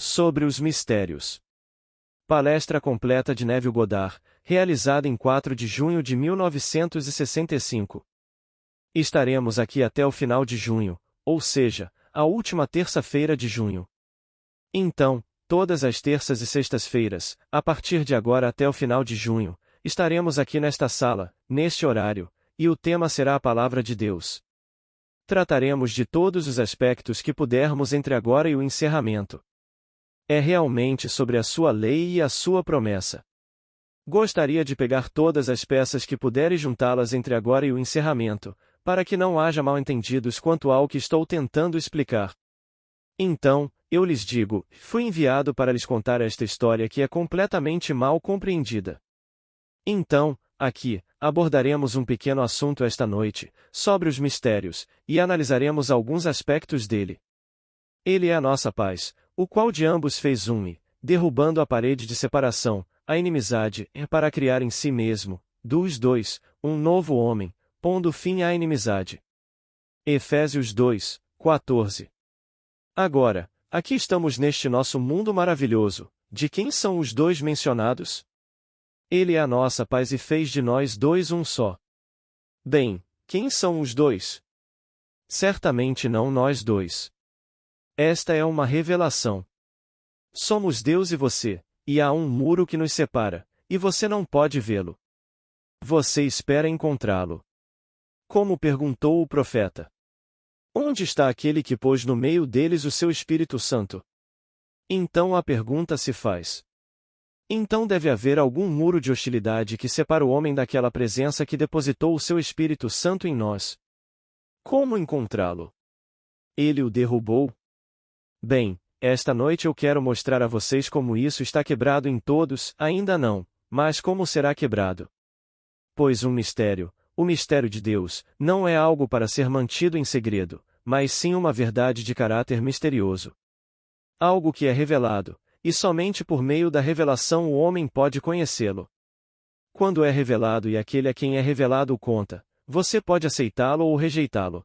Sobre os mistérios. Palestra completa de Neville Goddard, realizada em 4 de junho de 1965. Estaremos aqui até o final de junho, ou seja, a última terça-feira de junho. Então, todas as terças e sextas-feiras, a partir de agora até o final de junho, estaremos aqui nesta sala, neste horário, e o tema será a Palavra de Deus. Trataremos de todos os aspectos que pudermos entre agora e o encerramento. É realmente sobre a sua lei e a sua promessa. Gostaria de pegar todas as peças que puder e juntá-las entre agora e o encerramento, para que não haja mal-entendidos quanto ao que estou tentando explicar. Então, eu lhes digo, fui enviado para lhes contar esta história que é completamente mal compreendida. Então, aqui, abordaremos um pequeno assunto esta noite, sobre os mistérios, e analisaremos alguns aspectos dele. Ele é a nossa paz, o qual de ambos fez une, derrubando a parede de separação, a inimizade, para criar em si mesmo, dos dois, um novo homem, pondo fim à inimizade. Efésios 2, 14. Agora, aqui estamos neste nosso mundo maravilhoso, de quem são os dois mencionados? Ele é a nossa paz e fez de nós dois um só. Bem, quem são os dois? Certamente não nós dois. Esta é uma revelação. Somos Deus e você, e há um muro que nos separa, e você não pode vê-lo. Você espera encontrá-lo. Como perguntou o profeta. Onde está aquele que pôs no meio deles o seu Espírito Santo? Então a pergunta se faz. Então deve haver algum muro de hostilidade que separa o homem daquela presença que depositou o seu Espírito Santo em nós. Como encontrá-lo? Ele o derrubou? Bem, esta noite eu quero mostrar a vocês como isso está quebrado em todos, ainda não, mas como será quebrado. Pois o mistério de Deus, não é algo para ser mantido em segredo, mas sim uma verdade de caráter misterioso. Algo que é revelado, e somente por meio da revelação o homem pode conhecê-lo. Quando é revelado e aquele a quem é revelado o conta, você pode aceitá-lo ou rejeitá-lo.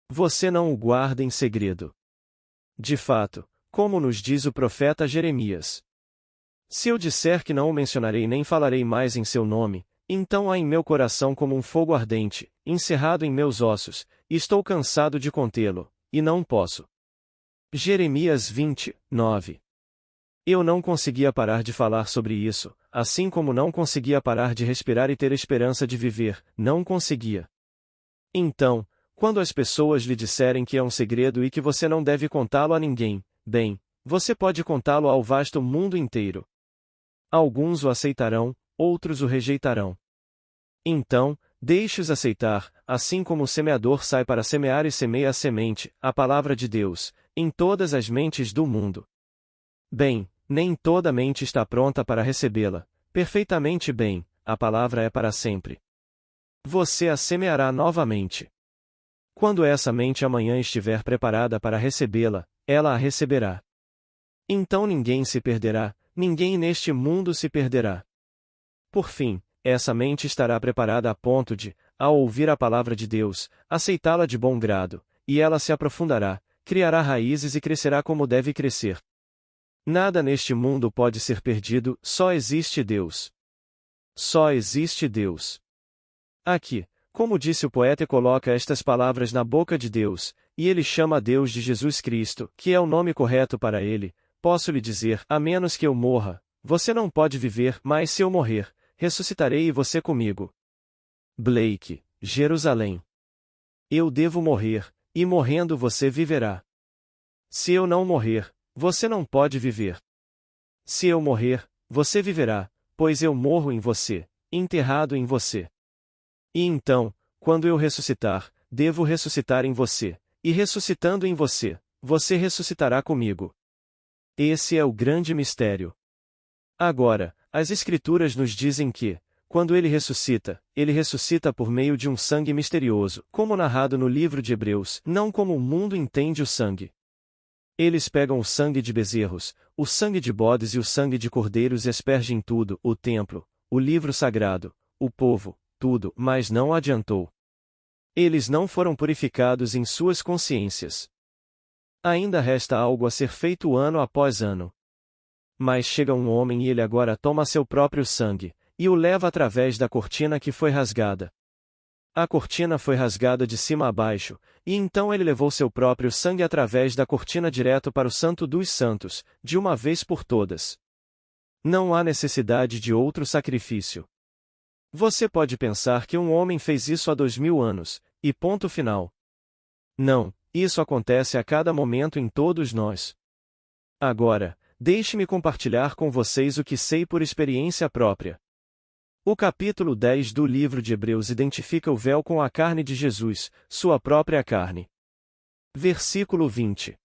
Você não o guarda em segredo. De fato, como nos diz o profeta Jeremias. Se eu disser que não o mencionarei nem falarei mais em seu nome, então há em meu coração como um fogo ardente, encerrado em meus ossos, e estou cansado de contê-lo, e não posso. Jeremias 20, 9. Eu não conseguia parar de falar sobre isso, assim como não conseguia parar de respirar e ter esperança de viver, não conseguia. Então, quando as pessoas lhe disserem que é um segredo e que você não deve contá-lo a ninguém, bem, você pode contá-lo ao vasto mundo inteiro. Alguns o aceitarão, outros o rejeitarão. Então, deixe-os aceitar, assim como o semeador sai para semear e semeia a semente, a palavra de Deus, em todas as mentes do mundo. Bem, nem toda mente está pronta para recebê-la, perfeitamente bem, a palavra é para sempre. Você a semeará novamente. Quando essa mente amanhã estiver preparada para recebê-la, ela a receberá. Então ninguém se perderá, ninguém neste mundo se perderá. Por fim, essa mente estará preparada a ponto de, ao ouvir a palavra de Deus, aceitá-la de bom grado, e ela se aprofundará, criará raízes e crescerá como deve crescer. Nada neste mundo pode ser perdido, só existe Deus. Só existe Deus. Aqui, como disse o poeta, coloca estas palavras na boca de Deus, e ele chama a Deus de Jesus Cristo, que é o nome correto para ele. Posso lhe dizer, a menos que eu morra, você não pode viver, mas se eu morrer, ressuscitarei e você comigo. Blake, Jerusalém. Eu devo morrer, e morrendo você viverá. Se eu não morrer, você não pode viver. Se eu morrer, você viverá, pois eu morro em você, enterrado em você. E então, quando eu ressuscitar, devo ressuscitar em você, e ressuscitando em você, você ressuscitará comigo. Esse é o grande mistério. Agora, as Escrituras nos dizem que, quando ele ressuscita por meio de um sangue misterioso, como narrado no livro de Hebreus, não como o mundo entende o sangue. Eles pegam o sangue de bezerros, o sangue de bodes e o sangue de cordeiros e aspergem tudo, o templo, o livro sagrado, o povo, tudo, mas não adiantou. Eles não foram purificados em suas consciências. Ainda resta algo a ser feito ano após ano. Mas chega um homem e ele agora toma seu próprio sangue, e o leva através da cortina que foi rasgada. A cortina foi rasgada de cima a baixo, e então ele levou seu próprio sangue através da cortina direto para o Santo dos Santos, de uma vez por todas. Não há necessidade de outro sacrifício. Você pode pensar que um homem fez isso há 2000 anos, e ponto final. Não, isso acontece a cada momento em todos nós. Agora, deixe-me compartilhar com vocês o que sei por experiência própria. O capítulo 10 do livro de Hebreus identifica o véu com a carne de Jesus, sua própria carne. Versículo 20.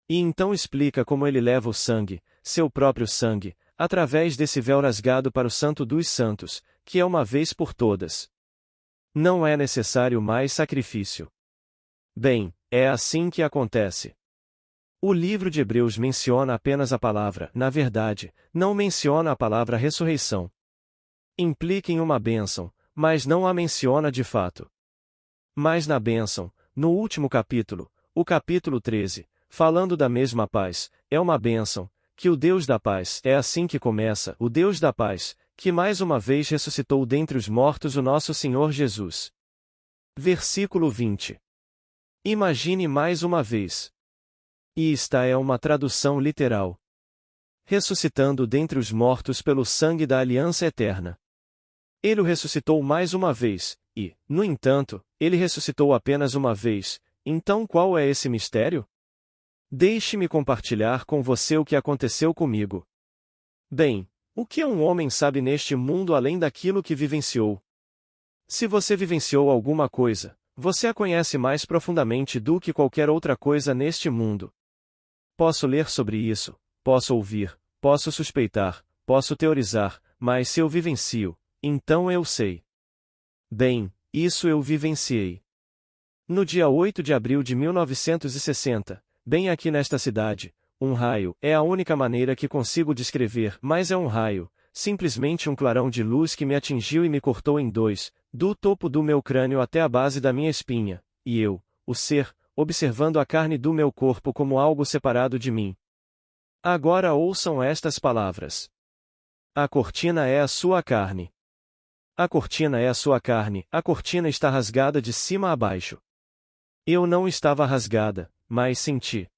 E então explica como ele leva o sangue, seu próprio sangue, através desse véu rasgado para o Santo dos Santos, que é uma vez por todas. Não é necessário mais sacrifício. Bem, é assim que acontece. O livro de Hebreus menciona apenas a palavra, na verdade, não menciona a palavra ressurreição. Implica em uma bênção, mas não a menciona de fato. Mas na bênção, no último capítulo, o capítulo 13, falando da mesma paz, é uma bênção, que o Deus da paz, é assim que começa, o Deus da paz, que mais uma vez ressuscitou dentre os mortos o nosso Senhor Jesus. Versículo 20. Imagine mais uma vez. E esta é uma tradução literal. Ressuscitando dentre os mortos pelo sangue da aliança eterna. Ele o ressuscitou mais uma vez, e, no entanto, ele ressuscitou apenas uma vez. Então qual é esse mistério? Deixe-me compartilhar com você o que aconteceu comigo. Bem, o que um homem sabe neste mundo além daquilo que vivenciou? Se você vivenciou alguma coisa, você a conhece mais profundamente do que qualquer outra coisa neste mundo. Posso ler sobre isso, posso ouvir, posso suspeitar, posso teorizar, mas se eu vivencio, então eu sei. Bem, isso eu vivenciei. No dia 8 de abril de 1960, bem aqui nesta cidade, um raio, é a única maneira que consigo descrever, mas é um raio, simplesmente um clarão de luz que me atingiu e me cortou em dois, do topo do meu crânio até a base da minha espinha, e eu, o ser, observando a carne do meu corpo como algo separado de mim. Agora ouçam estas palavras. A cortina é a sua carne. A cortina é a sua carne, a cortina está rasgada de cima a baixo. Eu não estava rasgada, mas senti.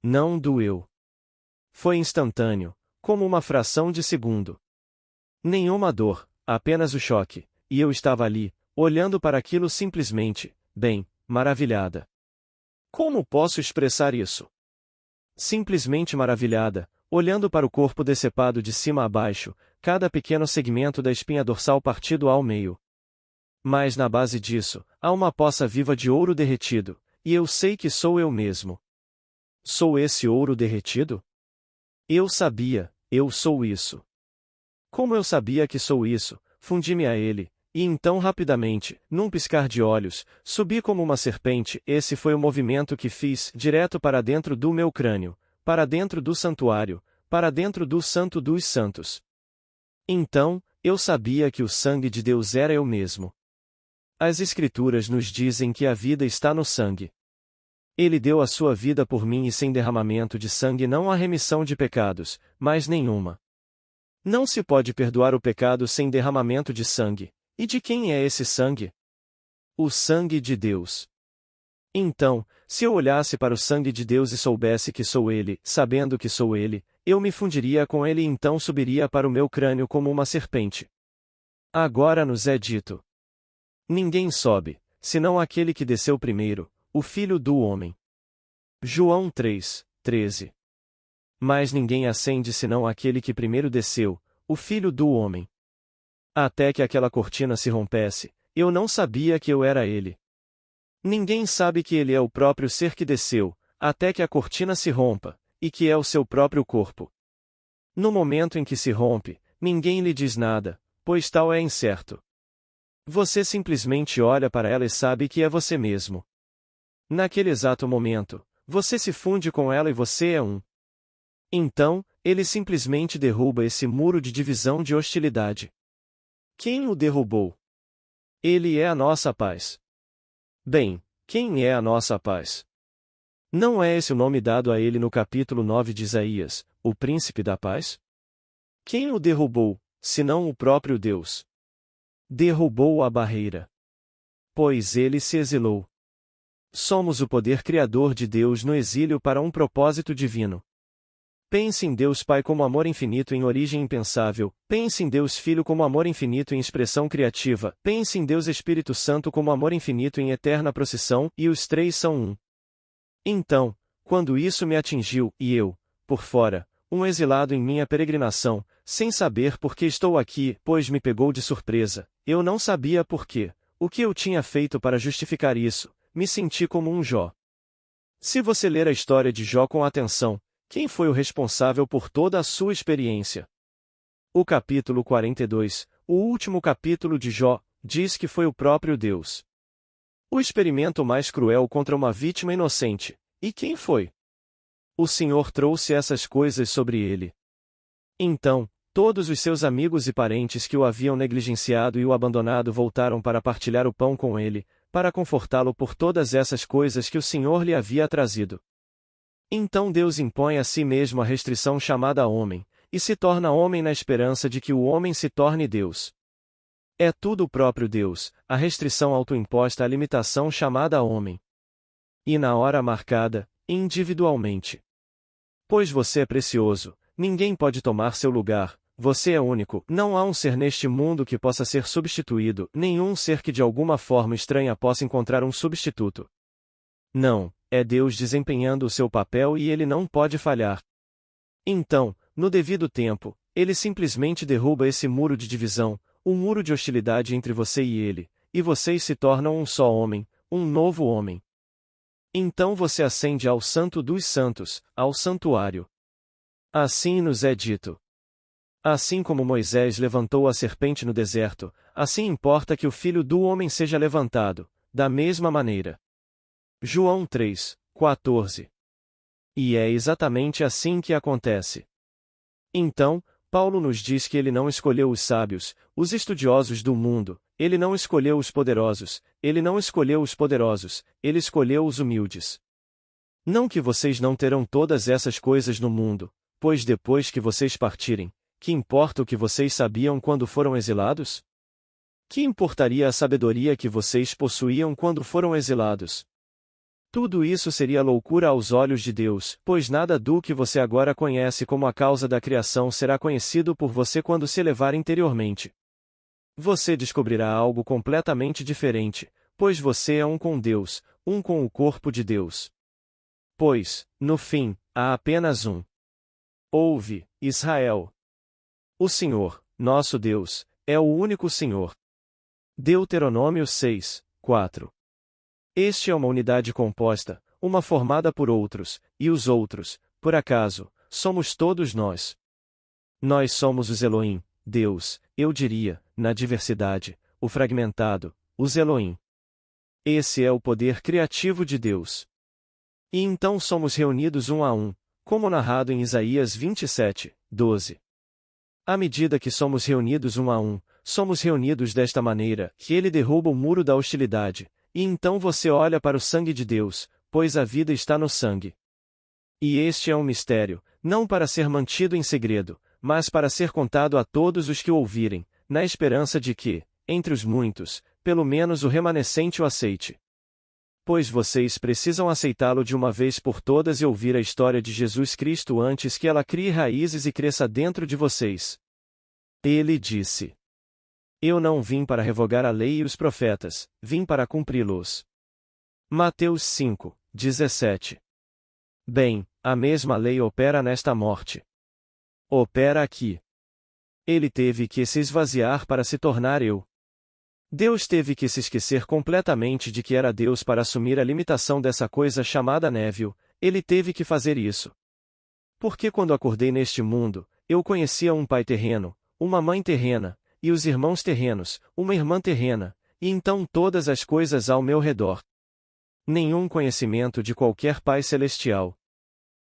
Não doeu. Foi instantâneo, como uma fração de segundo. Nenhuma dor, apenas o choque, e eu estava ali, olhando para aquilo simplesmente, bem, maravilhada. Como posso expressar isso? Simplesmente maravilhada, olhando para o corpo decepado de cima a baixo, cada pequeno segmento da espinha dorsal partido ao meio. Mas na base disso, há uma poça viva de ouro derretido, e eu sei que sou eu mesmo. Sou esse ouro derretido? Eu sabia, eu sou isso. Como eu sabia que sou isso, fundi-me a ele, e então rapidamente, num piscar de olhos, subi como uma serpente. Esse foi o movimento que fiz, direto para dentro do meu crânio, para dentro do santuário, para dentro do Santo dos Santos. Então, eu sabia que o sangue de Deus era eu mesmo. As Escrituras nos dizem que a vida está no sangue. Ele deu a sua vida por mim e sem derramamento de sangue não há remissão de pecados, mas nenhuma. Não se pode perdoar o pecado sem derramamento de sangue. E de quem é esse sangue? O sangue de Deus. Então, se eu olhasse para o sangue de Deus e soubesse que sou Ele, sabendo que sou Ele, eu me fundiria com Ele e então subiria para o meu crânio como uma serpente. Agora nos é dito: ninguém sobe, senão aquele que desceu primeiro, o Filho do Homem. João 3:13. Mas ninguém ascende senão aquele que primeiro desceu, o Filho do Homem. Até que aquela cortina se rompesse, eu não sabia que eu era Ele. Ninguém sabe que Ele é o próprio ser que desceu, até que a cortina se rompa, e que é o seu próprio corpo. No momento em que se rompe, ninguém lhe diz nada, pois tal é incerto. Você simplesmente olha para ela e sabe que é você mesmo. Naquele exato momento, você se funde com ela e você é um. Então, ele simplesmente derruba esse muro de divisão de hostilidade. Quem o derrubou? Ele é a nossa paz. Bem, quem é a nossa paz? Não é esse o nome dado a ele no capítulo 9 de Isaías, o príncipe da paz? Quem o derrubou, senão o próprio Deus? Derrubou a barreira, pois ele se exilou. Somos o poder criador de Deus no exílio para um propósito divino. Pense em Deus Pai como amor infinito em origem impensável, pense em Deus Filho como amor infinito em expressão criativa, pense em Deus Espírito Santo como amor infinito em eterna procissão, e os três são um. Então, quando isso me atingiu, e eu, por fora, um exilado em minha peregrinação, sem saber por que estou aqui, pois me pegou de surpresa, eu não sabia por quê, o que eu tinha feito para justificar isso, me senti como um Jó. Se você ler a história de Jó com atenção, quem foi o responsável por toda a sua experiência? O capítulo 42, o último capítulo de Jó, diz que foi o próprio Deus. O experimento mais cruel contra uma vítima inocente. E quem foi? O Senhor trouxe essas coisas sobre ele. Então, todos os seus amigos e parentes que o haviam negligenciado e o abandonado voltaram para partilhar o pão com ele, para confortá-lo por todas essas coisas que o Senhor lhe havia trazido. Então Deus impõe a si mesmo a restrição chamada homem, e se torna homem na esperança de que o homem se torne Deus. É tudo o próprio Deus, a restrição autoimposta à limitação chamada homem. E na hora marcada, individualmente. Pois você é precioso, ninguém pode tomar seu lugar, você é único, não há um ser neste mundo que possa ser substituído, nenhum ser que de alguma forma estranha possa encontrar um substituto. Não, é Deus desempenhando o seu papel e ele não pode falhar. Então, no devido tempo, ele simplesmente derruba esse muro de divisão, um muro de hostilidade entre você e ele, e vocês se tornam um só homem, um novo homem. Então você ascende ao Santo dos Santos, ao santuário. Assim nos é dito. Assim como Moisés levantou a serpente no deserto, assim importa que o Filho do Homem seja levantado, da mesma maneira. João 3, 14. E é exatamente assim que acontece. Então, Paulo nos diz que ele não escolheu os sábios, os estudiosos do mundo, ele não escolheu os poderosos, ele não escolheu os poderosos, ele escolheu os humildes. Não que vocês não terão todas essas coisas no mundo, pois depois que vocês partirem, que importa o que vocês sabiam quando foram exilados? Que importaria a sabedoria que vocês possuíam quando foram exilados? Tudo isso seria loucura aos olhos de Deus, pois nada do que você agora conhece como a causa da criação será conhecido por você quando se elevar interiormente. Você descobrirá algo completamente diferente, pois você é um com Deus, um com o corpo de Deus. Pois, no fim, há apenas um. Ouve, Israel. O Senhor, nosso Deus, é o único Senhor. Deuteronômio 6, 4. Este é uma unidade composta, uma formada por outros, e os outros, por acaso, somos todos nós. Nós somos os Elohim, Deus, eu diria, na diversidade, o fragmentado, os Elohim. Esse é o poder criativo de Deus. E então somos reunidos um a um, como narrado em Isaías 27, 12. À medida que somos reunidos um a um, somos reunidos desta maneira, que ele derruba o muro da hostilidade, e então você olha para o sangue de Deus, pois a vida está no sangue. E este é um mistério, não para ser mantido em segredo, mas para ser contado a todos os que o ouvirem, na esperança de que, entre os muitos, pelo menos o remanescente o aceite. Pois vocês precisam aceitá-lo de uma vez por todas e ouvir a história de Jesus Cristo antes que ela crie raízes e cresça dentro de vocês. Ele disse: Eu não vim para revogar a lei e os profetas, vim para cumpri-los. Mateus 5, 17. Bem, a mesma lei opera nesta morte. Opera aqui. Ele teve que se esvaziar para se tornar eu. Deus teve que se esquecer completamente de que era Deus para assumir a limitação dessa coisa chamada névoa, ele teve que fazer isso. Porque quando acordei neste mundo, eu conhecia um pai terreno, uma mãe terrena, e os irmãos terrenos, uma irmã terrena, e então todas as coisas ao meu redor. Nenhum conhecimento de qualquer Pai celestial.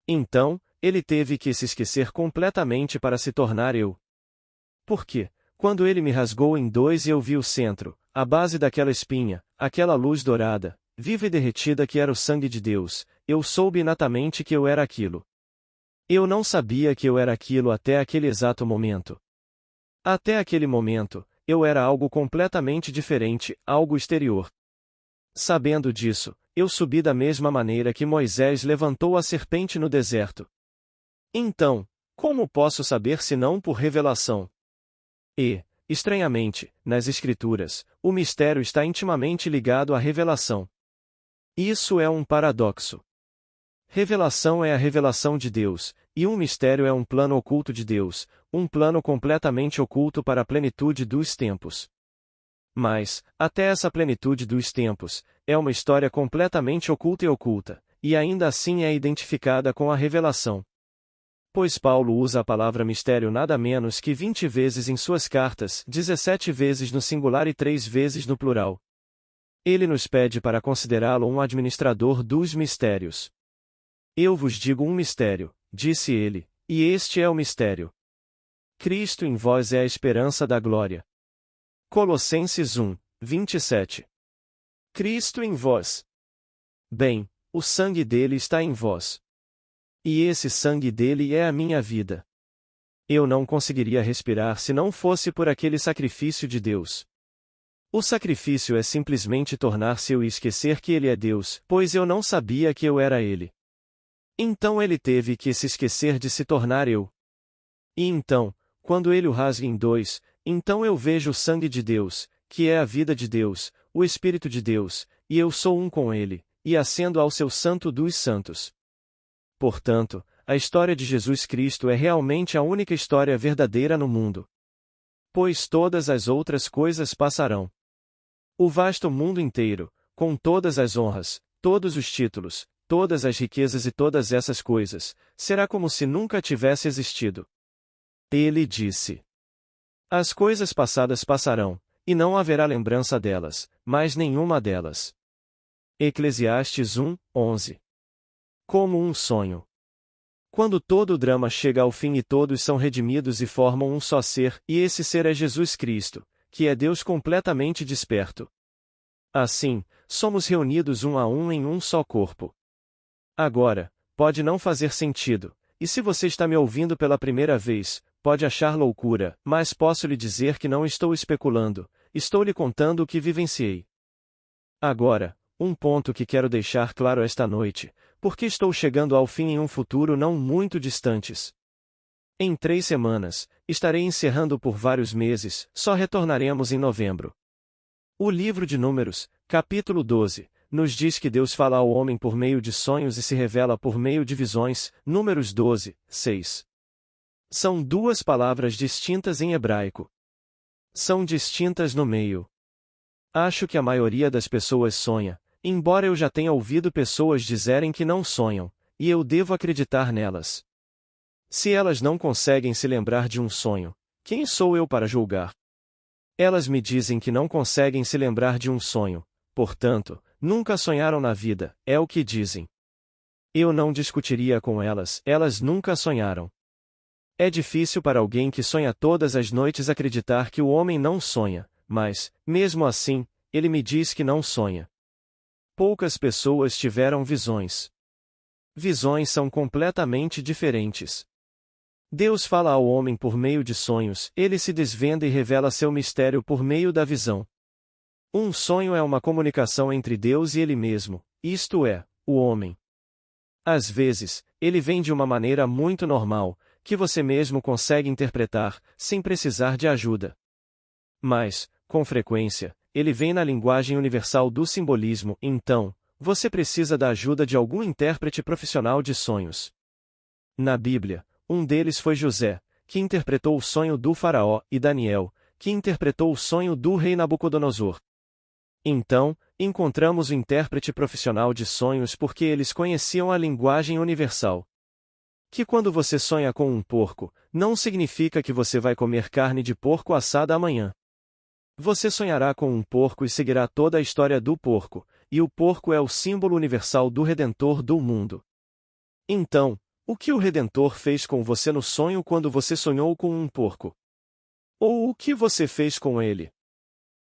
Então, ele teve que se esquecer completamente para se tornar eu. Porque, quando ele me rasgou em dois e eu vi o centro, a base daquela espinha, aquela luz dourada, viva e derretida que era o sangue de Deus, eu soube inatamente que eu era aquilo. Eu não sabia que eu era aquilo até aquele exato momento. Até aquele momento, eu era algo completamente diferente, algo exterior. Sabendo disso, eu subi da mesma maneira que Moisés levantou a serpente no deserto. Então, como posso saber senão por revelação? E, estranhamente, nas Escrituras, o mistério está intimamente ligado à revelação. Isso é um paradoxo. Revelação é a revelação de Deus, e um mistério é um plano oculto de Deus, um plano completamente oculto para a plenitude dos tempos. Mas, até essa plenitude dos tempos, é uma história completamente oculta, e ainda assim é identificada com a revelação. Pois Paulo usa a palavra mistério nada menos que 20 vezes em suas cartas, 17 vezes no singular e 3 vezes no plural. Ele nos pede para considerá-lo um administrador dos mistérios. Eu vos digo um mistério, disse ele, e este é o mistério. Cristo em vós é a esperança da glória. Colossenses 1, 27. Cristo em vós. Bem, o sangue dele está em vós. E esse sangue dele é a minha vida. Eu não conseguiria respirar se não fosse por aquele sacrifício de Deus. O sacrifício é simplesmente tornar-se eu e esquecer que ele é Deus, pois eu não sabia que eu era ele. Então ele teve que se esquecer de se tornar eu. E então, quando ele o rasga em dois, então eu vejo o sangue de Deus, que é a vida de Deus, o Espírito de Deus, e eu sou um com ele, e ascendo ao seu santo dos santos. Portanto, a história de Jesus Cristo é realmente a única história verdadeira no mundo. Pois todas as outras coisas passarão. O vasto mundo inteiro, com todas as honras, todos os títulos, todas as riquezas e todas essas coisas, será como se nunca tivesse existido. Ele disse: as coisas passadas passarão, e não haverá lembrança delas, mais nenhuma delas. Eclesiastes 1, 11. Como um sonho. Quando todo o drama chega ao fim e todos são redimidos e formam um só ser, e esse ser é Jesus Cristo, que é Deus completamente desperto. Assim, somos reunidos um a um em um só corpo. Agora, pode não fazer sentido, e se você está me ouvindo pela primeira vez, pode achar loucura, mas posso lhe dizer que não estou especulando, estou lhe contando o que vivenciei. Agora, um ponto que quero deixar claro esta noite, porque estou chegando ao fim em um futuro não muito distantes. Em 3 semanas, estarei encerrando por vários meses, só retornaremos em novembro. O livro de Números, capítulo 12, nos diz que Deus fala ao homem por meio de sonhos e se revela por meio de visões, Números 12, 6. São duas palavras distintas em hebraico. São distintas no meio. Acho que a maioria das pessoas sonha, embora eu já tenha ouvido pessoas dizerem que não sonham, e eu devo acreditar nelas. Se elas não conseguem se lembrar de um sonho, quem sou eu para julgar? Elas me dizem que não conseguem se lembrar de um sonho, portanto, nunca sonharam na vida, é o que dizem. Eu não discutiria com elas, elas nunca sonharam. É difícil para alguém que sonha todas as noites acreditar que o homem não sonha, mas, mesmo assim, ele me diz que não sonha. Poucas pessoas tiveram visões. Visões são completamente diferentes. Deus fala ao homem por meio de sonhos, ele se desvenda e revela seu mistério por meio da visão. Um sonho é uma comunicação entre Deus e ele mesmo, isto é, o homem. Às vezes, ele vem de uma maneira muito normal, que você mesmo consegue interpretar, sem precisar de ajuda. Mas, com frequência, ele vem na linguagem universal do simbolismo, então, você precisa da ajuda de algum intérprete profissional de sonhos. Na Bíblia, um deles foi José, que interpretou o sonho do faraó, e Daniel, que interpretou o sonho do rei Nabucodonosor. Então, encontramos o intérprete profissional de sonhos porque eles conheciam a linguagem universal. Que quando você sonha com um porco, não significa que você vai comer carne de porco assada amanhã. Você sonhará com um porco e seguirá toda a história do porco, e o porco é o símbolo universal do Redentor do mundo. Então, o que o Redentor fez com você no sonho quando você sonhou com um porco? Ou o que você fez com ele?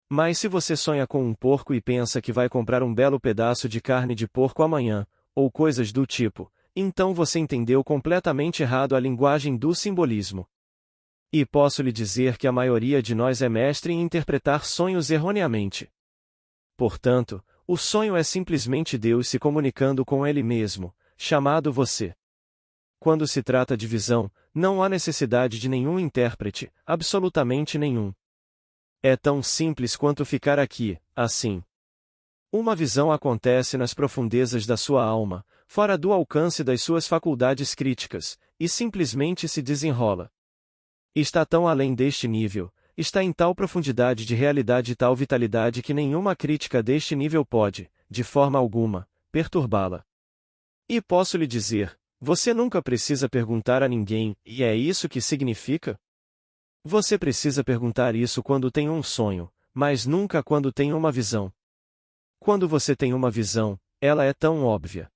Mas se você sonha com um porco e pensa que vai comprar um belo pedaço de carne de porco amanhã, ou coisas do tipo, então você entendeu completamente errado a linguagem do simbolismo. E posso lhe dizer que a maioria de nós é mestre em interpretar sonhos erroneamente. Portanto, o sonho é simplesmente Deus se comunicando com Ele mesmo, chamado você. Quando se trata de visão, não há necessidade de nenhum intérprete, absolutamente nenhum. É tão simples quanto ficar aqui, assim. Uma visão acontece nas profundezas da sua alma, fora do alcance das suas faculdades críticas, e simplesmente se desenrola. Está tão além deste nível, está em tal profundidade de realidade e tal vitalidade que nenhuma crítica deste nível pode, de forma alguma, perturbá-la. E posso lhe dizer, você nunca precisa perguntar a ninguém, e é isso que significa? Você precisa perguntar isso quando tem um sonho, mas nunca quando tem uma visão. Quando você tem uma visão, ela é tão óbvia.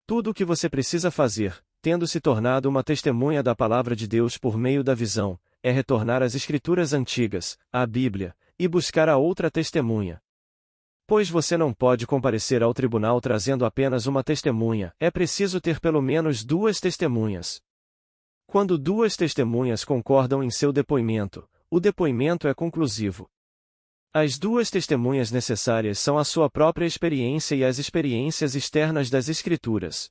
Tudo o que você precisa fazer, tendo se tornado uma testemunha da palavra de Deus por meio da visão, é retornar às Escrituras antigas, à Bíblia, e buscar a outra testemunha. Pois você não pode comparecer ao tribunal trazendo apenas uma testemunha, é preciso ter pelo menos duas testemunhas. Quando duas testemunhas concordam em seu depoimento, o depoimento é conclusivo. As duas testemunhas necessárias são a sua própria experiência e as experiências externas das Escrituras.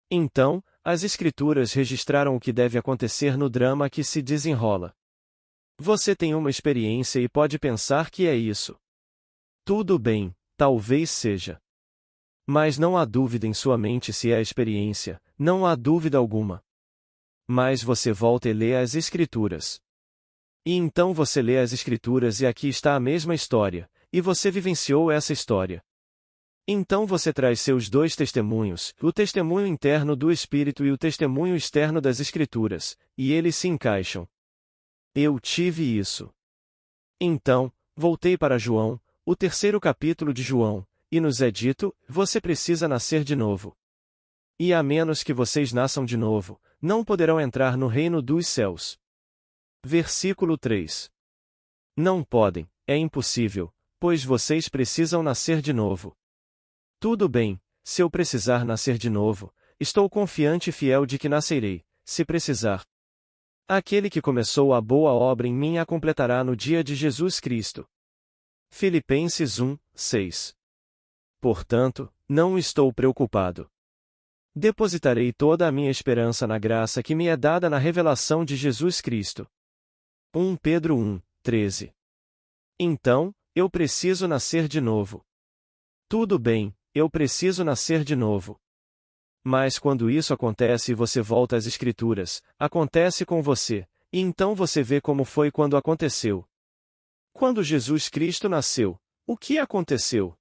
Então, as Escrituras registraram o que deve acontecer no drama que se desenrola. Você tem uma experiência e pode pensar que é isso. Tudo bem, talvez seja. Mas não há dúvida em sua mente se é a experiência, não há dúvida alguma. Mas você volta e lê as Escrituras. E então você lê as Escrituras e aqui está a mesma história, e você vivenciou essa história. Então você traz seus dois testemunhos, o testemunho interno do Espírito e o testemunho externo das Escrituras, e eles se encaixam. Eu tive isso. Então, voltei para João, o 3º capítulo de João, e nos é dito, você precisa nascer de novo. E a menos que vocês nasçam de novo, não poderão entrar no reino dos céus. Versículo 3. Não podem, é impossível, pois vocês precisam nascer de novo. Tudo bem, se eu precisar nascer de novo, estou confiante e fiel de que nascerei, se precisar. Aquele que começou a boa obra em mim a completará no dia de Jesus Cristo. Filipenses 1, 6. Portanto, não estou preocupado. Depositarei toda a minha esperança na graça que me é dada na revelação de Jesus Cristo. 1 Pedro 1, 13. Então, eu preciso nascer de novo. Tudo bem, eu preciso nascer de novo. Mas quando isso acontece e você volta às Escrituras, acontece com você, e então você vê como foi quando aconteceu. Quando Jesus Cristo nasceu, o que aconteceu?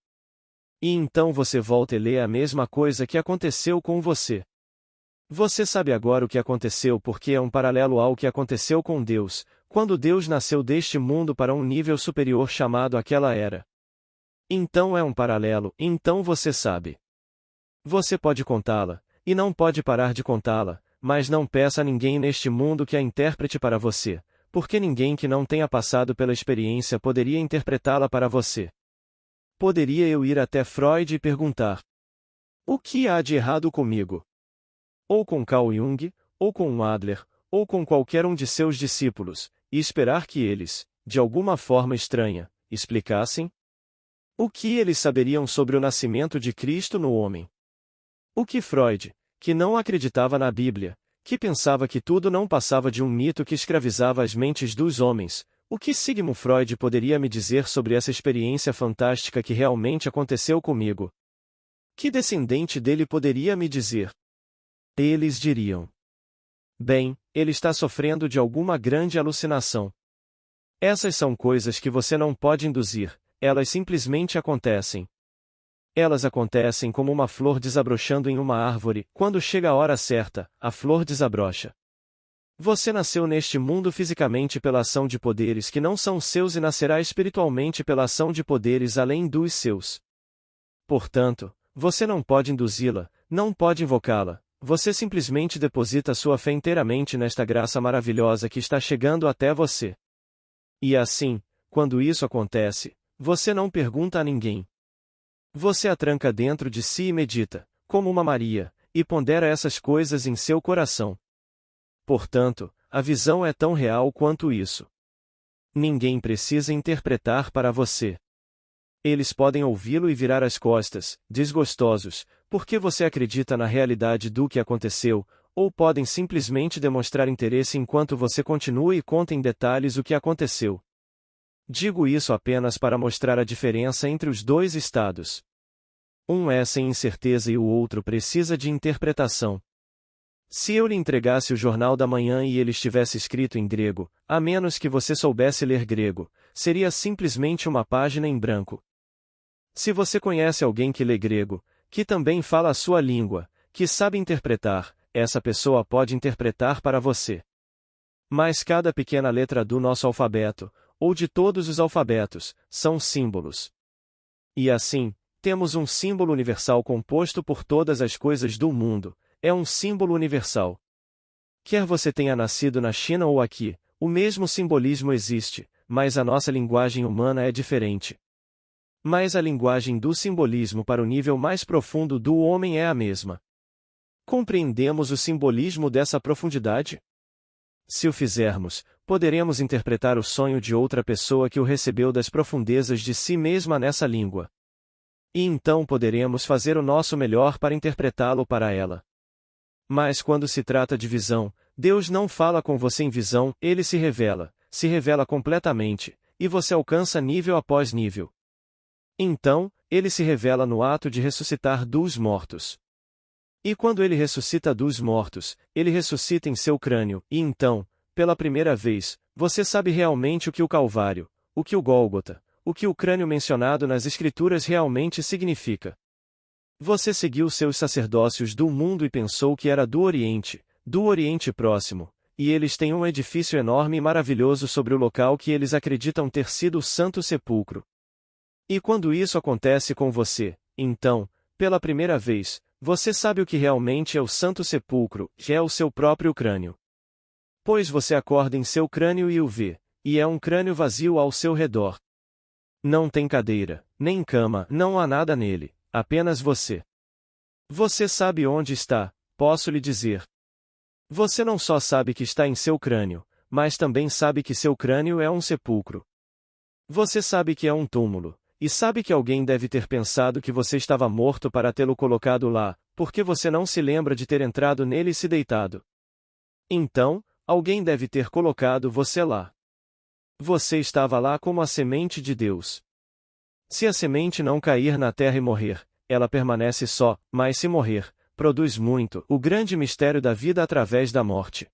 E então você volta e lê a mesma coisa que aconteceu com você. Você sabe agora o que aconteceu porque é um paralelo ao que aconteceu com Deus, quando Deus nasceu deste mundo para um nível superior chamado aquela era. Então é um paralelo, então você sabe. Você pode contá-la, e não pode parar de contá-la, mas não peça a ninguém neste mundo que a interprete para você, porque ninguém que não tenha passado pela experiência poderia interpretá-la para você. Poderia eu ir até Freud e perguntar: o que há de errado comigo? Ou com Carl Jung, ou com Adler, ou com qualquer um de seus discípulos, e esperar que eles, de alguma forma estranha, explicassem? O que eles saberiam sobre o nascimento de Cristo no homem? O que Freud, que não acreditava na Bíblia, que pensava que tudo não passava de um mito que escravizava as mentes dos homens, o que Sigmund Freud poderia me dizer sobre essa experiência fantástica que realmente aconteceu comigo? Que descendente dele poderia me dizer? Eles diriam: bem, ele está sofrendo de alguma grande alucinação. Essas são coisas que você não pode induzir, elas simplesmente acontecem. Elas acontecem como uma flor desabrochando em uma árvore, quando chega a hora certa, a flor desabrocha. Você nasceu neste mundo fisicamente pela ação de poderes que não são seus e nascerá espiritualmente pela ação de poderes além dos seus. Portanto, você não pode induzi-la, não pode invocá-la, você simplesmente deposita sua fé inteiramente nesta graça maravilhosa que está chegando até você. E assim, quando isso acontece, você não pergunta a ninguém. Você a tranca dentro de si e medita, como uma Maria, e pondera essas coisas em seu coração. Portanto, a visão é tão real quanto isso. Ninguém precisa interpretar para você. Eles podem ouvi-lo e virar as costas, desgostosos, porque você acredita na realidade do que aconteceu, ou podem simplesmente demonstrar interesse enquanto você continua e conta em detalhes o que aconteceu. Digo isso apenas para mostrar a diferença entre os dois estados. Um é sem incerteza e o outro precisa de interpretação. Se eu lhe entregasse o jornal da manhã e ele estivesse escrito em grego, a menos que você soubesse ler grego, seria simplesmente uma página em branco. Se você conhece alguém que lê grego, que também fala a sua língua, que sabe interpretar, essa pessoa pode interpretar para você. Mas cada pequena letra do nosso alfabeto, ou de todos os alfabetos, são símbolos. E assim, temos um símbolo universal composto por todas as coisas do mundo, é um símbolo universal. Quer você tenha nascido na China ou aqui, o mesmo simbolismo existe, mas a nossa linguagem humana é diferente. Mas a linguagem do simbolismo para o nível mais profundo do homem é a mesma. Compreendemos o simbolismo dessa profundidade? Se o fizermos, poderemos interpretar o sonho de outra pessoa que o recebeu das profundezas de si mesma nessa língua. E então poderemos fazer o nosso melhor para interpretá-lo para ela. Mas quando se trata de visão, Deus não fala com você em visão, ele se revela completamente, e você alcança nível após nível. Então, ele se revela no ato de ressuscitar dos mortos. E quando ele ressuscita dos mortos, ele ressuscita em seu crânio, e então, pela primeira vez, você sabe realmente o que o Calvário, o que o Gólgota, o que o crânio mencionado nas Escrituras realmente significa. Você seguiu seus sacerdócios do mundo e pensou que era do Oriente Próximo, e eles têm um edifício enorme e maravilhoso sobre o local que eles acreditam ter sido o Santo Sepulcro. E quando isso acontece com você, então, pela primeira vez, você sabe o que realmente é o Santo Sepulcro, que é o seu próprio crânio. Pois você acorda em seu crânio e o vê, e é um crânio vazio ao seu redor. Não tem cadeira, nem cama, não há nada nele, apenas você. Você sabe onde está, posso lhe dizer. Você não só sabe que está em seu crânio, mas também sabe que seu crânio é um sepulcro. Você sabe que é um túmulo. E sabe que alguém deve ter pensado que você estava morto para tê-lo colocado lá, porque você não se lembra de ter entrado nele e se deitado. Então, alguém deve ter colocado você lá. Você estava lá como a semente de Deus. Se a semente não cair na terra e morrer, ela permanece só, mas se morrer, produz muito, o grande mistério da vida através da morte.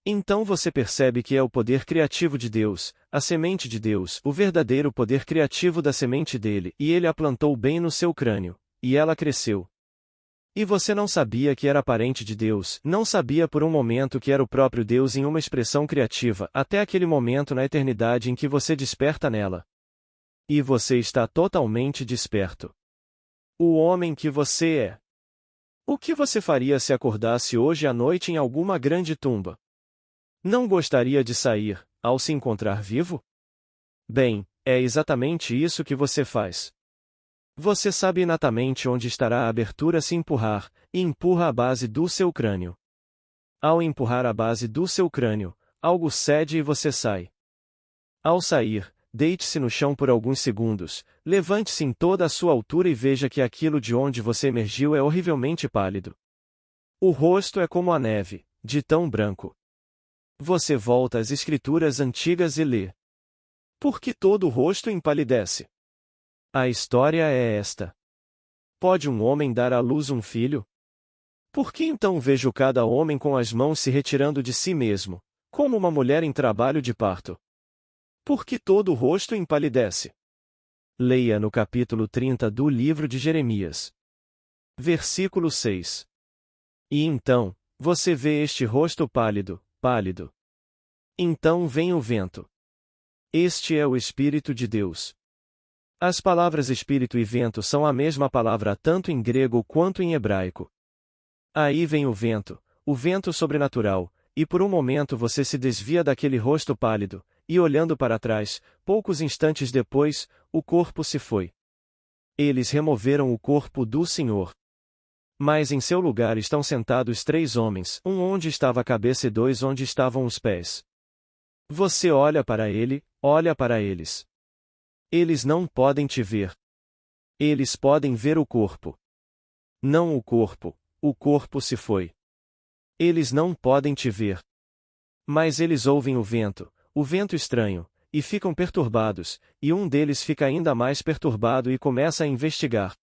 Então você percebe que é o poder criativo de Deus, a semente de Deus, o verdadeiro poder criativo da semente dele, e ele a plantou bem no seu crânio, e ela cresceu. E você não sabia que era parente de Deus, não sabia por um momento que era o próprio Deus em uma expressão criativa, até aquele momento na eternidade em que você desperta nela. E você está totalmente desperto. O homem que você é. O que você faria se acordasse hoje à noite em alguma grande tumba? Não gostaria de sair, ao se encontrar vivo? Bem, é exatamente isso que você faz. Você sabe inatamente onde estará a abertura se empurrar, e empurra a base do seu crânio. Ao empurrar a base do seu crânio, algo cede e você sai. Ao sair, deite-se no chão por alguns segundos, levante-se em toda a sua altura e veja que aquilo de onde você emergiu é horrivelmente pálido. O rosto é como a neve, de tão branco. Você volta às escrituras antigas e lê. Por que todo o rosto empalidece? A história é esta. Pode um homem dar à luz um filho? Por que então vejo cada homem com as mãos se retirando de si mesmo, como uma mulher em trabalho de parto? Por que todo o rosto empalidece? Leia no capítulo 30 do livro de Jeremias. Versículo 6. E então, você vê este rosto pálido, pálido. Então vem o vento. Este é o Espírito de Deus. As palavras espírito e vento são a mesma palavra tanto em grego quanto em hebraico. Aí vem o vento sobrenatural, e por um momento você se desvia daquele rosto pálido, e olhando para trás, poucos instantes depois, o corpo se foi. Eles removeram o corpo do Senhor. Mas em seu lugar estão sentados 3 homens, um onde estava a cabeça e 2 onde estavam os pés. Você olha para ele, olha para eles. Eles não podem te ver. Eles podem ver o corpo. Não o corpo se foi. Eles não podem te ver. Mas eles ouvem o vento estranho, e ficam perturbados, e um deles fica ainda mais perturbado e começa a investigar.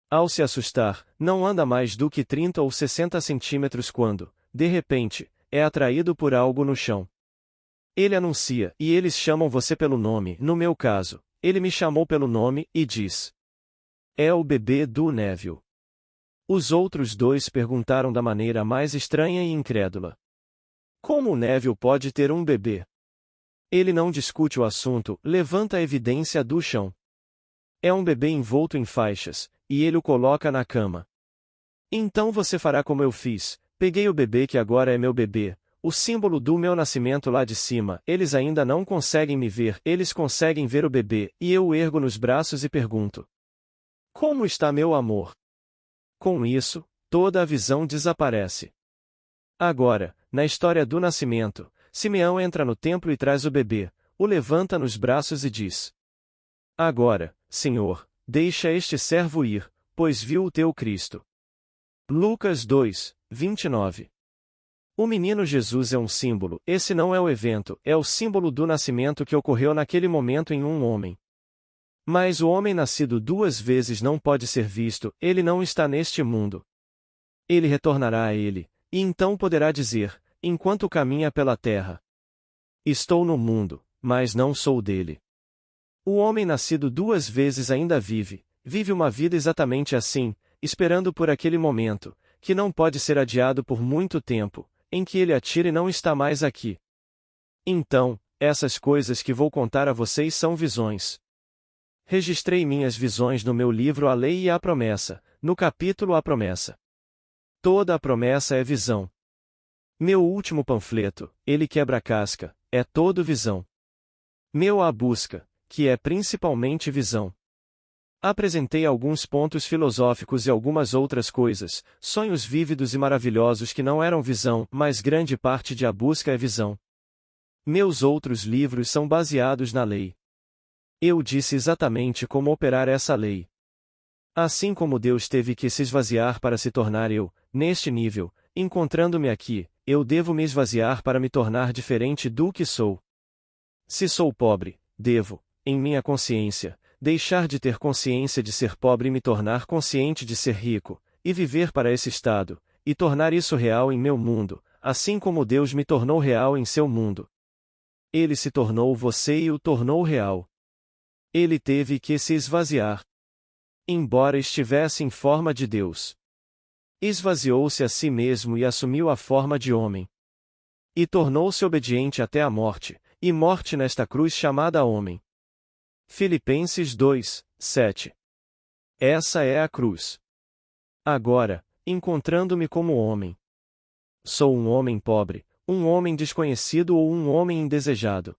Ao se assustar, não anda mais do que 30 ou 60 centímetros quando, de repente, é atraído por algo no chão. Ele anuncia, e eles chamam você pelo nome. No meu caso, ele me chamou pelo nome, e diz: é o bebê do Neville. Os outros 2 perguntaram da maneira mais estranha e incrédula: como o Neville pode ter um bebê? Ele não discute o assunto, levanta a evidência do chão. É um bebê envolto em faixas, e ele o coloca na cama. Então você fará como eu fiz: peguei o bebê que agora é meu bebê, o símbolo do meu nascimento lá de cima. Eles ainda não conseguem me ver, eles conseguem ver o bebê, e eu o ergo nos braços e pergunto: como está meu amor? Com isso, toda a visão desaparece. Agora, na história do nascimento, Simeão entra no templo e traz o bebê, o levanta nos braços e diz: agora, Senhor, deixa este servo ir, pois viu o teu Cristo. Lucas 2, 29. O menino Jesus é um símbolo. Esse não é o evento, é o símbolo do nascimento que ocorreu naquele momento em um homem. Mas o homem nascido 2 vezes não pode ser visto, ele não está neste mundo. Ele retornará a ele, e então poderá dizer, enquanto caminha pela terra: estou no mundo, mas não sou dele. O homem nascido 2 vezes ainda vive uma vida exatamente assim, esperando por aquele momento, que não pode ser adiado por muito tempo, em que ele atira e não está mais aqui. Então, essas coisas que vou contar a vocês são visões. Registrei minhas visões no meu livro A Lei e a Promessa, no capítulo A Promessa. Toda a promessa é visão. Meu último panfleto, Ele Quebra a Casca, é todo visão. Meu A Busca, que é principalmente visão. Apresentei alguns pontos filosóficos e algumas outras coisas, sonhos vívidos e maravilhosos que não eram visão, mas grande parte de A Busca é visão. Meus outros livros são baseados na lei. Eu disse exatamente como operar essa lei. Assim como Deus teve que se esvaziar para se tornar eu, neste nível, encontrando-me aqui, eu devo me esvaziar para me tornar diferente do que sou. Se sou pobre, devo, em minha consciência, deixar de ter consciência de ser pobre e me tornar consciente de ser rico, e viver para esse estado, e tornar isso real em meu mundo, assim como Deus me tornou real em seu mundo. Ele se tornou você e o tornou real. Ele teve que se esvaziar. Embora estivesse em forma de Deus, esvaziou-se a si mesmo e assumiu a forma de homem. E tornou-se obediente até a morte, e morte nesta cruz chamada homem. Filipenses 2, 7. Essa é a cruz. Agora, encontrando-me como homem. Sou um homem pobre, um homem desconhecido ou um homem indesejado.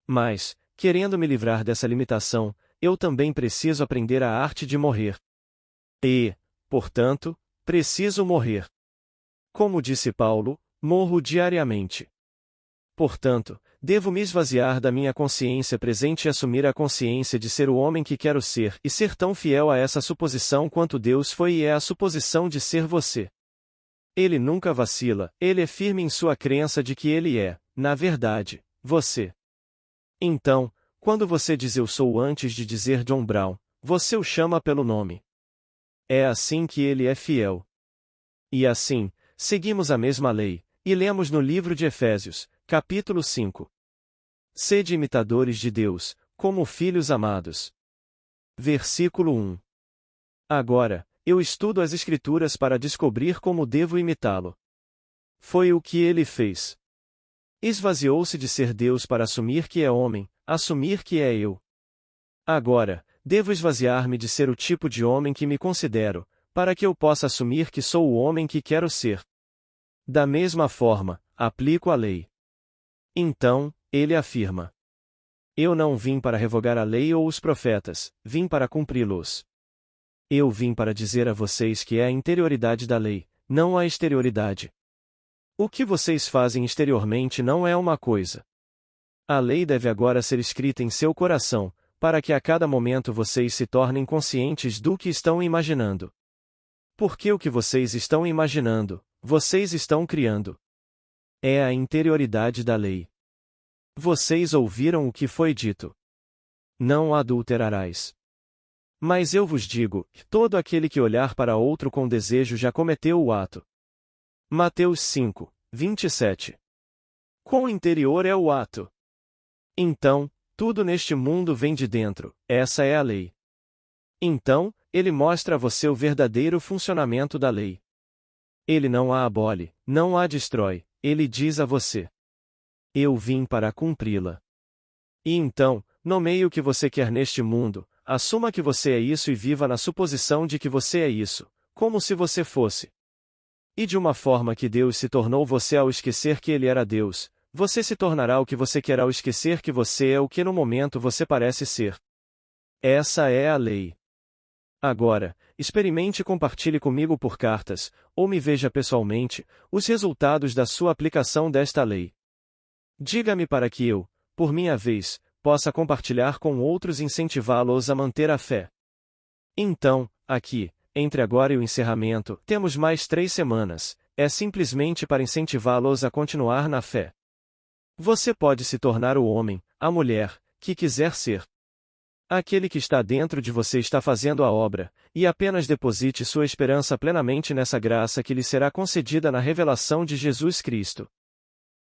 Mas, querendo me livrar dessa limitação, eu também preciso aprender a arte de morrer. E, portanto, preciso morrer. Como disse Paulo, morro diariamente. Portanto, devo me esvaziar da minha consciência presente e assumir a consciência de ser o homem que quero ser e ser tão fiel a essa suposição quanto Deus foi e é a suposição de ser você. Ele nunca vacila, ele é firme em sua crença de que ele é, na verdade, você. Então, quando você diz eu sou antes de dizer John Brown, você o chama pelo nome. É assim que ele é fiel. E assim, seguimos a mesma lei, e lemos no livro de Efésios, capítulo 5. Sede imitadores de Deus, como filhos amados. Versículo 1. Agora, eu estudo as Escrituras para descobrir como devo imitá-lo. Foi o que ele fez. Esvaziou-se de ser Deus para assumir que é homem, assumir que é eu. Agora, devo esvaziar-me de ser o tipo de homem que me considero, para que eu possa assumir que sou o homem que quero ser. Da mesma forma, aplico a lei. Então, Ele afirma: Eu não vim para revogar a lei ou os profetas, vim para cumpri-los. Eu vim para dizer a vocês que é a interioridade da lei, não a exterioridade. O que vocês fazem exteriormente não é uma coisa. A lei deve agora ser escrita em seu coração, para que a cada momento vocês se tornem conscientes do que estão imaginando. Porque o que vocês estão imaginando, vocês estão criando. É a interioridade da lei. Vocês ouviram o que foi dito: Não adulterarás. Mas eu vos digo, todo aquele que olhar para outro com desejo já cometeu o ato. Mateus 5, 27. Quão interior é o ato? Então, tudo neste mundo vem de dentro, essa é a lei. Então, ele mostra a você o verdadeiro funcionamento da lei. Ele não a abole, não a destrói, ele diz a você: Eu vim para cumpri-la. E então, nomeie o que você quer neste mundo, assuma que você é isso e viva na suposição de que você é isso, como se você fosse. E de uma forma que Deus se tornou você ao esquecer que Ele era Deus, você se tornará o que você quer ao esquecer que você é o que no momento você parece ser. Essa é a lei. Agora, experimente e compartilhe comigo por cartas, ou me veja pessoalmente, os resultados da sua aplicação desta lei. Diga-me para que eu, por minha vez, possa compartilhar com outros e incentivá-los a manter a fé. Então, aqui, entre agora e o encerramento, temos mais 3 semanas, é simplesmente para incentivá-los a continuar na fé. Você pode se tornar o homem, a mulher, que quiser ser. Aquele que está dentro de você está fazendo a obra, e apenas deposite sua esperança plenamente nessa graça que lhe será concedida na revelação de Jesus Cristo.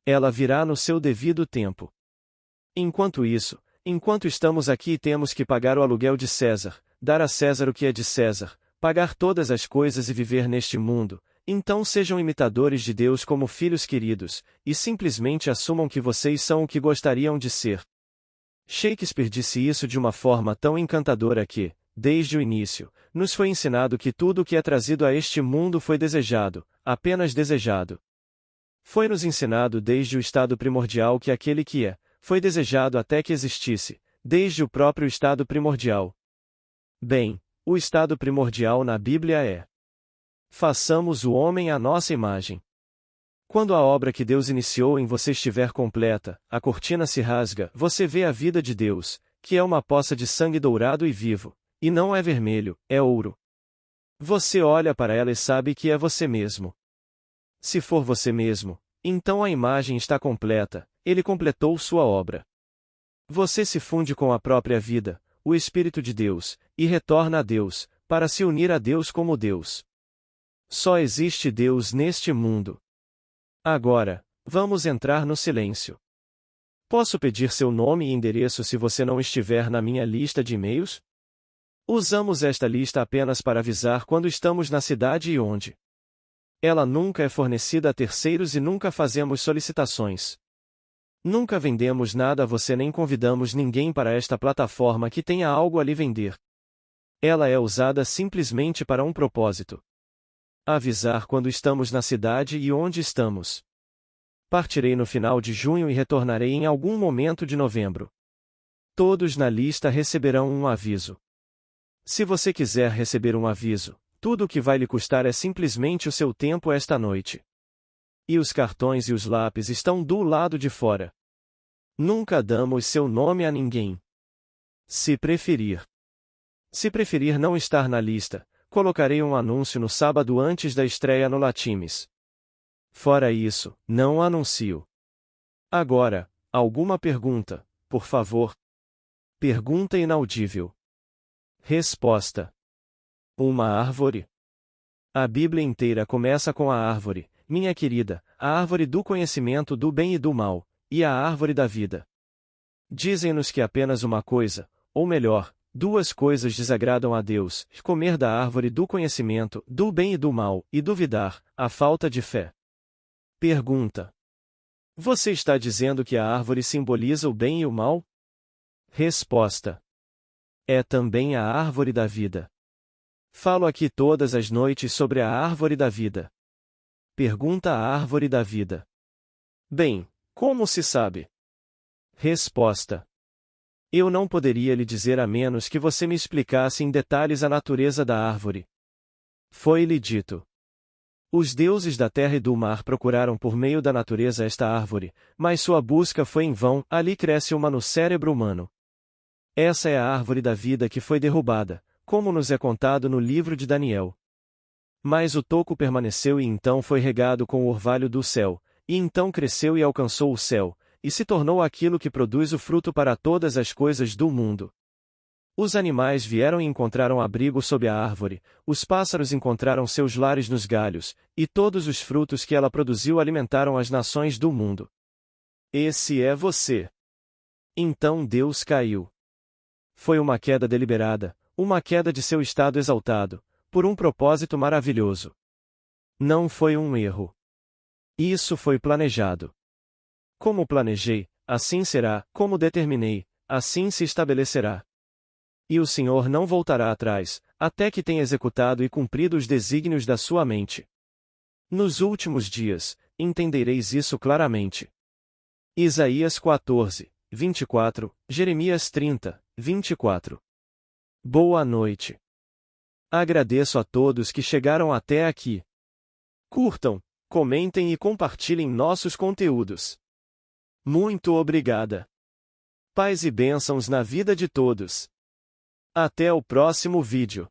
Ela virá no seu devido tempo. Enquanto isso, enquanto estamos aqui e temos que pagar o aluguel de César, dar a César o que é de César, pagar todas as coisas e viver neste mundo, então sejam imitadores de Deus como filhos queridos, e simplesmente assumam que vocês são o que gostariam de ser. Shakespeare disse isso de uma forma tão encantadora que, desde o início, nos foi ensinado que tudo o que é trazido a este mundo foi desejado, apenas desejado. Foi-nos ensinado desde o estado primordial que aquele que é, foi desejado até que existisse, desde o próprio estado primordial. Bem, o estado primordial na Bíblia é: façamos o homem à nossa imagem. Quando a obra que Deus iniciou em você estiver completa, a cortina se rasga, você vê a vida de Deus, que é uma poça de sangue dourado e vivo, e não é vermelho, é ouro. Você olha para ela e sabe que é você mesmo. Se for você mesmo, então a imagem está completa, ele completou sua obra. Você se funde com a própria vida, o Espírito de Deus, e retorna a Deus, para se unir a Deus como Deus. Só existe Deus neste mundo. Agora, vamos entrar no silêncio. Posso pedir seu nome e endereço se você não estiver na minha lista de e-mails? Usamos esta lista apenas para avisar quando estamos na cidade e onde. Ela nunca é fornecida a terceiros e nunca fazemos solicitações. Nunca vendemos nada a você nem convidamos ninguém para esta plataforma que tenha algo a lhe vender. Ela é usada simplesmente para um propósito: avisar quando estamos na cidade e onde estamos. Partirei no final de junho e retornarei em algum momento de novembro. Todos na lista receberão um aviso. Se você quiser receber um aviso, tudo o que vai lhe custar é simplesmente o seu tempo esta noite. E os cartões e os lápis estão do lado de fora. Nunca damos seu nome a ninguém. Se preferir não estar na lista, colocarei um anúncio no sábado antes da estreia no Latimes. Fora isso, não anuncio. Agora, alguma pergunta, por favor? Pergunta inaudível. Resposta: uma árvore? A Bíblia inteira começa com a árvore, minha querida, a árvore do conhecimento do bem e do mal, e a árvore da vida. Dizem-nos que apenas uma coisa, ou melhor, 2 coisas desagradam a Deus: comer da árvore do conhecimento, do bem e do mal, e duvidar, a falta de fé. Pergunta: você está dizendo que a árvore simboliza o bem e o mal? Resposta: é também a árvore da vida. Falo aqui todas as noites sobre a árvore da vida. Pergunta a árvore da vida: bem, como se sabe? Resposta: eu não poderia lhe dizer a menos que você me explicasse em detalhes a natureza da árvore. Foi-lhe dito: os deuses da terra e do mar procuraram por meio da natureza esta árvore, mas sua busca foi em vão, ali cresce uma no cérebro humano. Essa é a árvore da vida que foi derrubada, como nos é contado no livro de Daniel. Mas o toco permaneceu e então foi regado com o orvalho do céu, e então cresceu e alcançou o céu, e se tornou aquilo que produz o fruto para todas as coisas do mundo. Os animais vieram e encontraram abrigo sob a árvore, os pássaros encontraram seus lares nos galhos, e todos os frutos que ela produziu alimentaram as nações do mundo. Esse é você. Então Deus caiu. Foi uma queda deliberada, uma queda de seu estado exaltado, por um propósito maravilhoso. Não foi um erro. Isso foi planejado. Como planejei, assim será, como determinei, assim se estabelecerá. E o Senhor não voltará atrás, até que tenha executado e cumprido os desígnios da sua mente. Nos últimos dias, entendereis isso claramente. Isaías 14, 24, Jeremias 30, 24. Boa noite. Agradeço a todos que chegaram até aqui. Curtam, comentem e compartilhem nossos conteúdos. Muito obrigada. Paz e bênçãos na vida de todos. Até o próximo vídeo.